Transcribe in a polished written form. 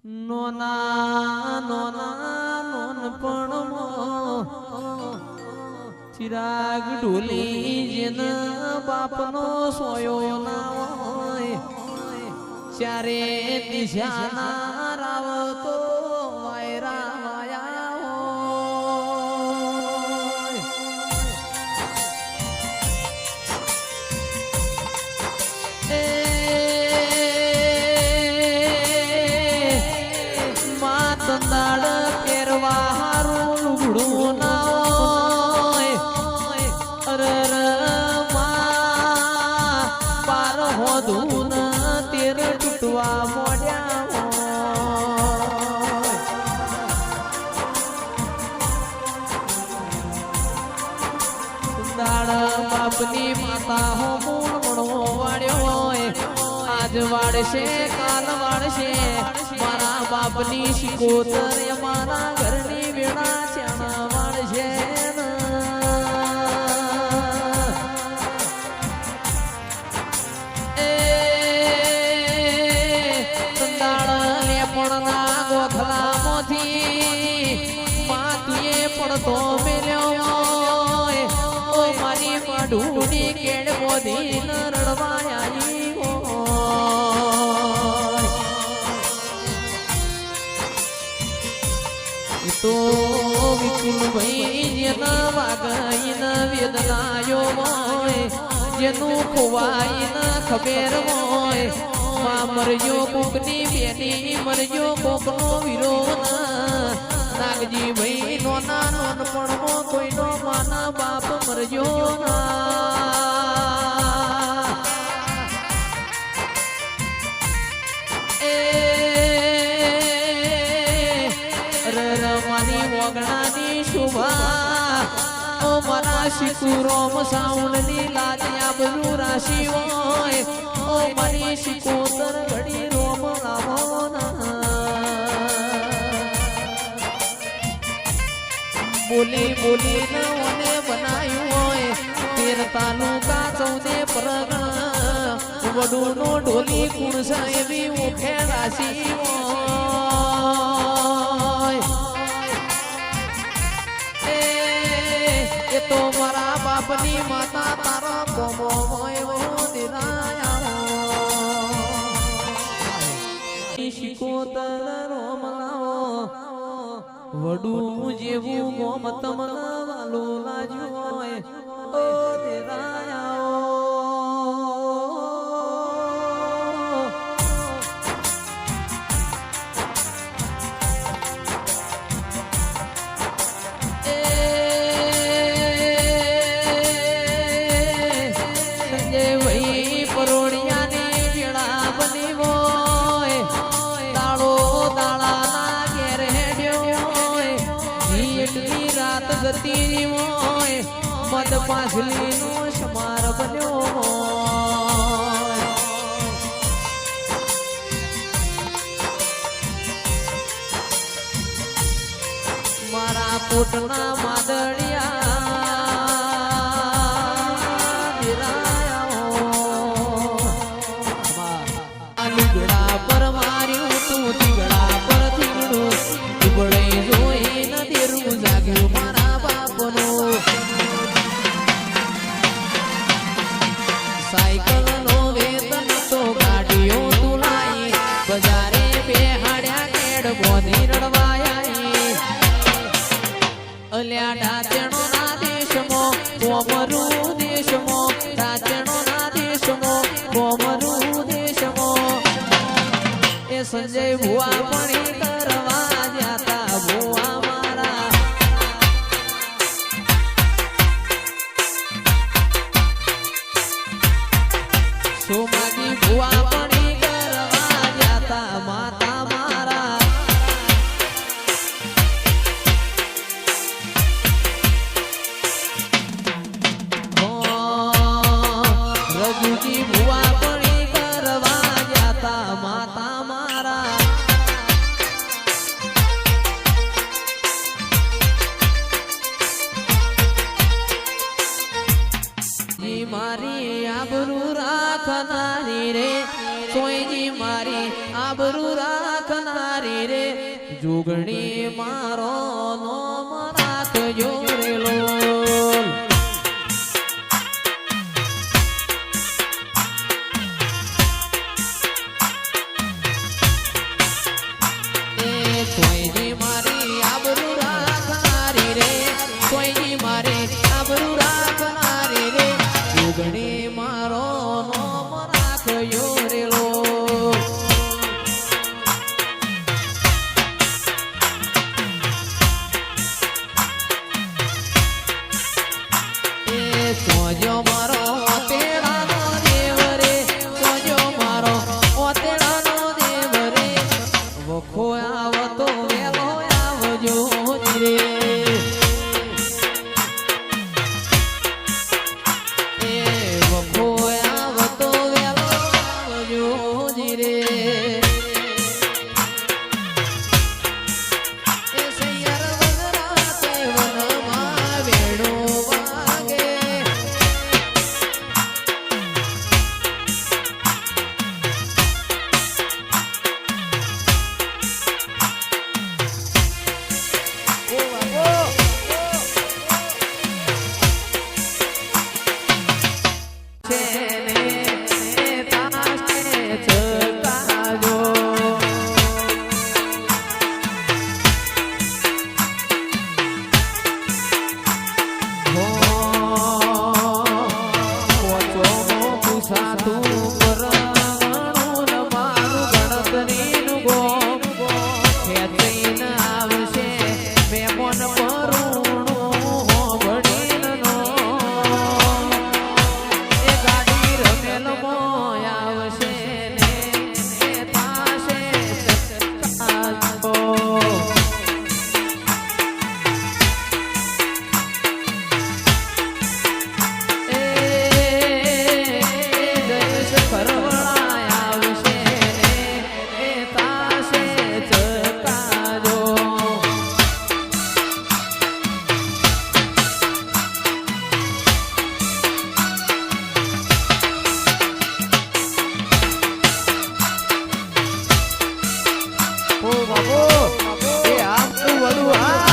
નોના નોના નોનપણમાં ચિરાગ ઢોલી જેન બાપનો સોયો ના હોય ચારે દિશાના રાવતો વાયરા વાયા હોય માતંદાડ પહેરવા હારું લુગડું ના હોય અરર માં પાર હોધું તેર તૂટવા મોડ્યા હોય દાડ બાપની માતા હો મૂળ મણો વાળ્યો હોય આજ વાળશે કાલ વાળશે મારા બાપની શિકોતર મારા ઘરની વેળા ચાણા વાળશે પડતો મેલ્યો ઓ મારી માઢુની કેડ બોધી ન રડવાઈ તો વિપુલ ભાઈ જેના વાગઈ ન વેદનાયો હોય જેનું ખોવાઈ ન ખબેર હોય માં મરજો કોકની બેની મરજો કોકનો વિરોધ નાગજી ભાઈ નોના નોનપણમાં કોઈનો માના બાપ મરજો ના એ રમાની વગણાની શુભા ઓ મારા શિકુરોમ સાઉન્ડની લાજ્યા બધું રાશિ હોય ઓ મારી શિકોતર ઘડી રોમ લાવો ના બોલી બોલી નોને બનાયું હોય તેર તાલુકા 14 પરગણા વડું નો ઢોલી કુણ સાહેબી ઓખે રાશી હોય એ તો મારા બાપની માતા તારા કોમો હોય દિરાયા શિકોતર રોમ લાવો વડું જેવું ગોમ તમને વાલો લાજ્યો હોય ઓ દેરાયા સંજય ભાઈ પરોડિયાની વેળા બની હોય દાળો દાળાના ઘેર રાત ગતી હોય મદ પાછલી નો સમાર બન્યો હોય મારા કોટના માદળિયા લુગડા પર માર્યું તું તીગડા પર થીગડું તીગડે જોઈ ન તેરું જાગ્યું મારા બાપનો સાયકલ નો વેતન તો ગાડીઓ તુલાઈ બજારે બેહાડ્યા કેડ બોધી રડવાયા અલ્યા ડાચણો ના દેશમાં કોમરું દેશમાં ડાચણો ના દેશમાં કોમરું દેશમાં એ સંજય ભુવા પણી કરવા જાતા ભુવા મારા સોમાજી ભુવા પણી કરવા જાતા માતા મારા રઘુજી ભુવા પણી કરવા જાતા માતા મારા જુગણી મારો નોમ રાખજો રે લોલ સોયજી મારી આબરૂ રાખનારી રે સોયજી મારી આબરૂ રાખનારી રે જુગણી મારો નોમ રાખજો રે લોલ સોજો મારો ઓતેડાનો દેવ રે સોજો મારો ઓતેડાનો દેવ રે વખો આવતો વેલો આવજો રે એ વખો આવતો વેલો આવજો રે એ સૈયર વગરાતે વનમાં વેણો વાગે બાબુ એ આમ તો વધુ હા